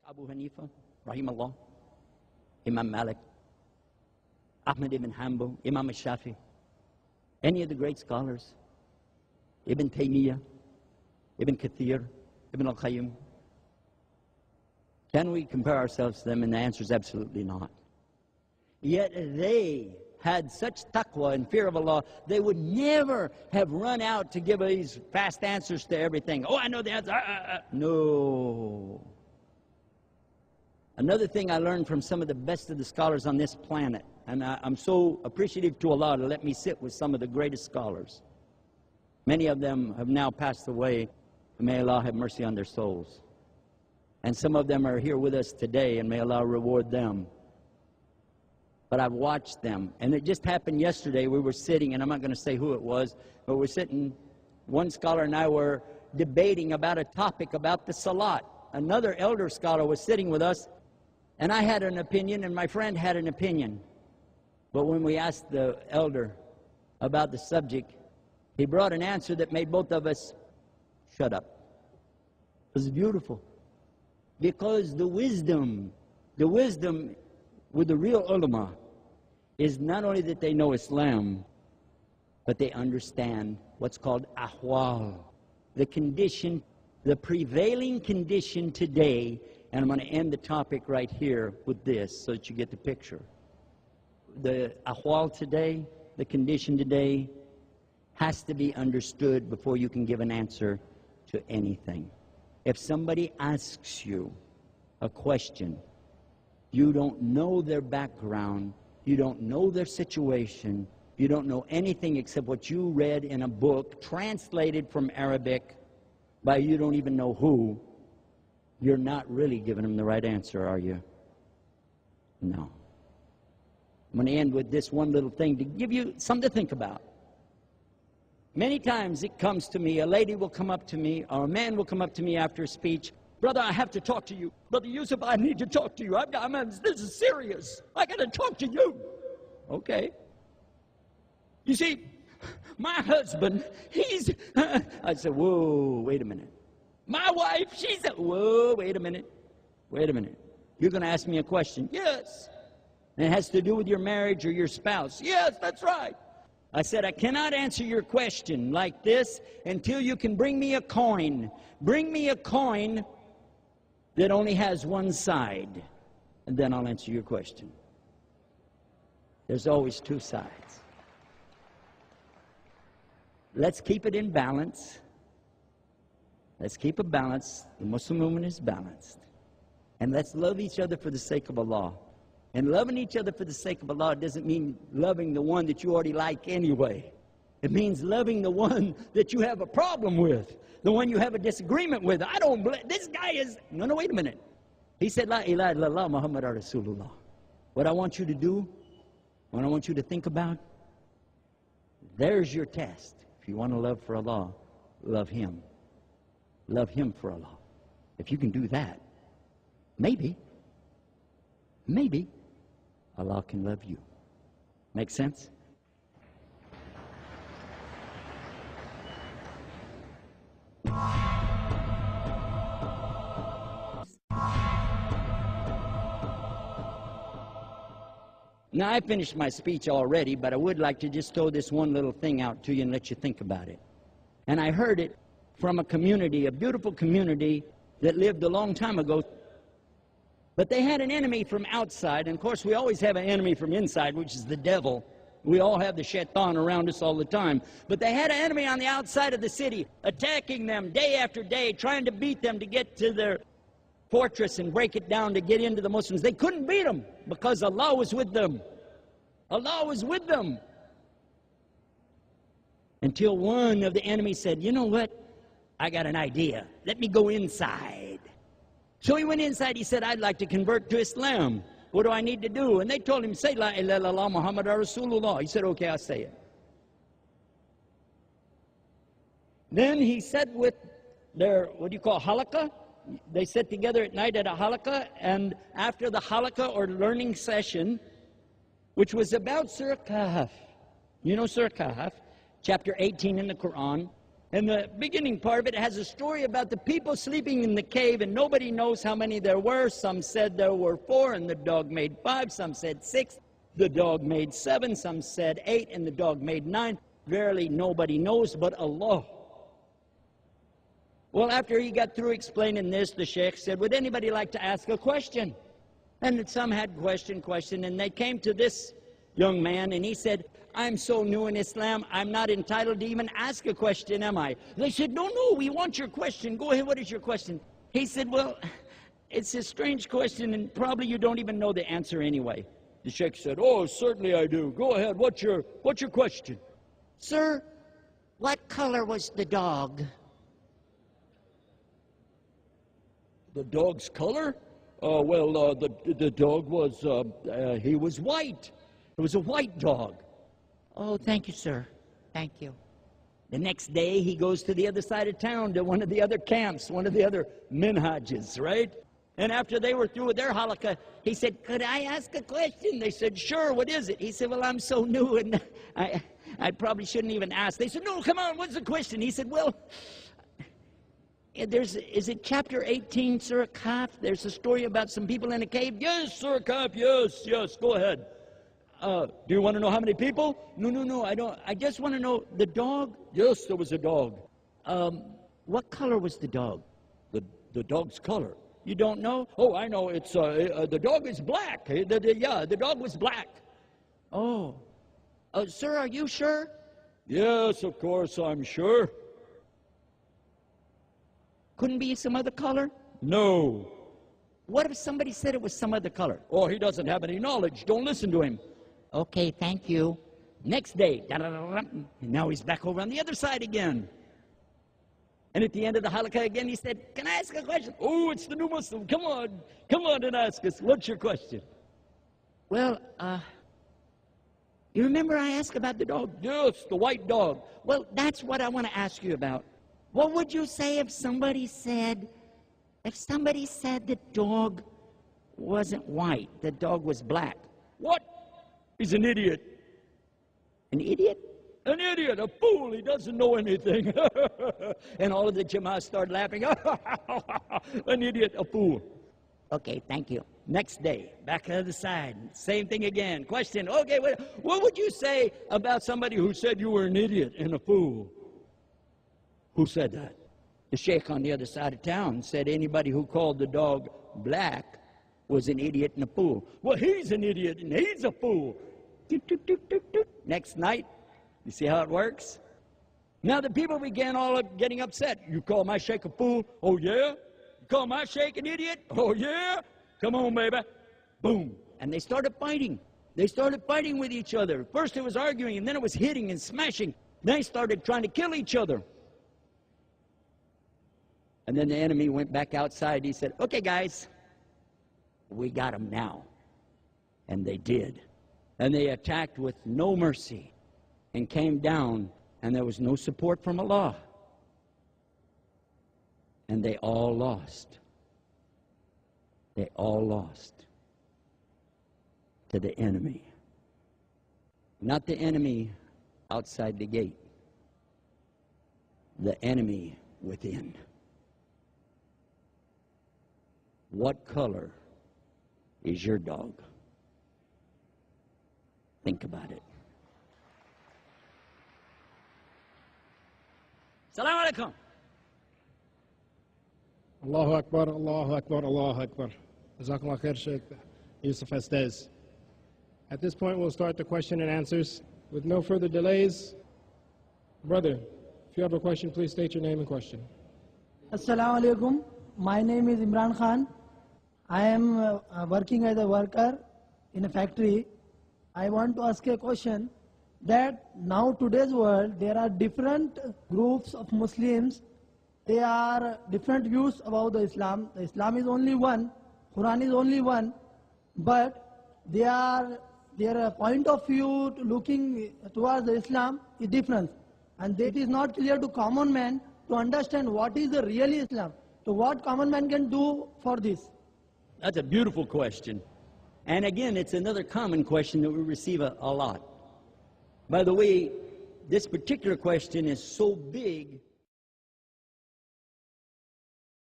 Abu Hanifa, rahimahullah, Imam Malik, Ahmad ibn Hanbal, Imam al-Shafi, any of the great scholars, Ibn Taymiyyah, Ibn Kathir, Ibn al-Qayyim. Can we compare ourselves to them? And the answer is absolutely not. Yet they had such taqwa and fear of Allah, they would never have run out to give these fast answers to everything. Oh, I know the answer. No. Another thing I learned from some of the best of the scholars on this planet, and I'm so appreciative to Allah to let me sit with some of the greatest scholars. Many of them have now passed away. May Allah have mercy on their souls. And some of them are here with us today, and may Allah reward them. But I've watched them, and it just happened yesterday. We were sitting, and I'm not going to say who it was, but we're sitting, one scholar and I were debating about a topic about the salat. Another elder scholar was sitting with us, and I had an opinion, and my friend had an opinion. But when we asked the elder about the subject, he brought an answer that made both of us shut up. It was beautiful. Because the wisdom with the real ulama is not only that they know Islam, but they understand what's called ahwal, the condition, the prevailing condition today. And I'm going to end the topic right here with this so that you get the picture. The ahwal today, the condition today, has to be understood before you can give an answer to anything. If somebody asks you a question, you don't know their background, you don't know their situation, you don't know anything except what you read in a book translated from Arabic by you don't even know who, you're not really giving them the right answer, are you? No. I'm going to end with this one little thing to give you something to think about. Many times it comes to me, a lady will come up to me, or a man will come up to me after a speech. Brother, I have to talk to you. Brother Yusuf, I need to talk to you. This is serious. I got to talk to you. Okay. You see, my husband, I said, whoa, wait a minute. My wife, she said, whoa, wait a minute. Wait a minute. You're going to ask me a question? Yes. And it has to do with your marriage or your spouse. Yes, that's right. I said, I cannot answer your question like this until you can bring me a coin. Bring me a coin that only has one side, and then I'll answer your question. There's always two sides. Let's keep it in balance. Let's keep a balance. The Muslim woman is balanced. And let's love each other for the sake of Allah. And loving each other for the sake of Allah doesn't mean loving the one that you already like anyway. It means loving the one that you have a problem with, the one you have a disagreement with. This guy is, no, wait a minute. He said, La ilaha illallah Muhammad Rasulullah. What I want you to do, what I want you to think about, there's your test. If you want to love for Allah, love Him. Love Him for Allah. If you can do that, maybe Allah can love you. Make sense? Now, I finished my speech already, but I would like to just throw this one little thing out to you and let you think about it. And I heard it from a community, a beautiful community that lived a long time ago. But they had an enemy from outside, and of course we always have an enemy from inside, which is the devil. We all have the shaitan around us all the time. But they had an enemy on the outside of the city, attacking them day after day, trying to beat them to get to their fortress and break it down to get into the Muslims. They couldn't beat them because Allah was with them. Allah was with them. Until one of the enemies said, you know what? I got an idea. Let me go inside. So he went inside. He said, I'd like to convert to Islam. What do I need to do? And they told him, say La ilaha illallah Muhammad Rasulullah. He said, okay, I'll say it. Then he said with their, what do you call, halaqah? They sat together at night at a halaqah, and after the halaqah or learning session, which was about Surah Kahf. You know Surah Kahf, chapter 18 in the Quran. And the beginning part of it has a story about the people sleeping in the cave, and nobody knows how many there were. Some said there were 4, and the dog made 5. Some said 6. The dog made 7. Some said 8, and the dog made 9. Verily, nobody knows but Allah. Well, after he got through explaining this, the sheikh said, would anybody like to ask a question? And some had question, and they came to this young man, and he said, I'm so new in Islam, I'm not entitled to even ask a question, am I? They said, no, we want your question. Go ahead, what is your question? He said, well, it's a strange question, and probably you don't even know the answer anyway. The sheikh said, oh, certainly I do. Go ahead, what's your question? Sir, what color was the dog? The dog's color? The dog was, he was white. It was a white dog. Oh, thank you, sir. Thank you. The next day, he goes to the other side of town to one of the other camps, one of the other minhages, right? And after they were through with their halakha, he said, could I ask a question? They said, sure, what is it? He said, well, I'm so new, and I probably shouldn't even ask. They said, no, come on, what's the question? He said, well, is it chapter 18, Surah Kahf? There's a story about some people in a cave. Yes, Surah Kahf, yes, go ahead. Do you want to know how many people? No, I don't. I just want to know the dog. Yes, there was a dog. What color was the dog? The dog's color. You don't know? Oh, I know. It's the dog is black. The dog was black. Oh. Sir, are you sure? Yes, of course, I'm sure. Couldn't be some other color? No. What if somebody said it was some other color? Oh, he doesn't have any knowledge. Don't listen to him. Okay, thank you. Next day, and now he's back over on the other side again. And at the end of the halakha again, he said, can I ask a question? Oh, it's the new Muslim. Come on and ask us. What's your question? Well, you remember I asked about the dog? Yes, the white dog. Well, that's what I want to ask you about. What would you say if somebody said the dog wasn't white, the dog was black? What? He's an idiot. An idiot? An idiot, a fool, he doesn't know anything. And all of the Jama'ah start laughing. An idiot, a fool. Okay, thank you. Next day, back to the other side, same thing again. Question, okay, what would you say about somebody who said you were an idiot and a fool? Who said that? The sheikh on the other side of town said anybody who called the dog black was an idiot and a fool. Well, he's an idiot and he's a fool. Next night, you see how it works? Now the people began all getting upset. You call my sheikh a fool? Oh, yeah? You call my sheikh an idiot? Oh, yeah? Come on, baby. Boom. And they started fighting. They started fighting with each other. First it was arguing, and then it was hitting and smashing. Then they started trying to kill each other. And then the enemy went back outside. He said, okay, guys, we got them now. And they did. And they attacked with no mercy and came down, and there was no support from Allah. And they all lost. They all lost to the enemy. Not the enemy outside the gate. The enemy within. What color is your dog? Think about it. Assalamu alaikum. Allahu Akbar, Allahu Akbar, Allahu Akbar. Jazakallah khair, Sheikh Yusuf Estes. At this point, we'll start the question and answers. With no further delays, brother, if you have a question, please state your name and question. Assalamu alaikum. My name is Imran Khan. I am working as a worker in a factory. I want to ask a question that now today's world there are different groups of Muslims. They are different views about the Islam. The Islam is only one, Quran is only one, but their point of view looking towards the Islam is different, and it is not clear to common man to understand what is the real Islam. So what common man can do for this? That's a beautiful question. And again, it's another common question that we receive a lot. By the way, this particular question is so big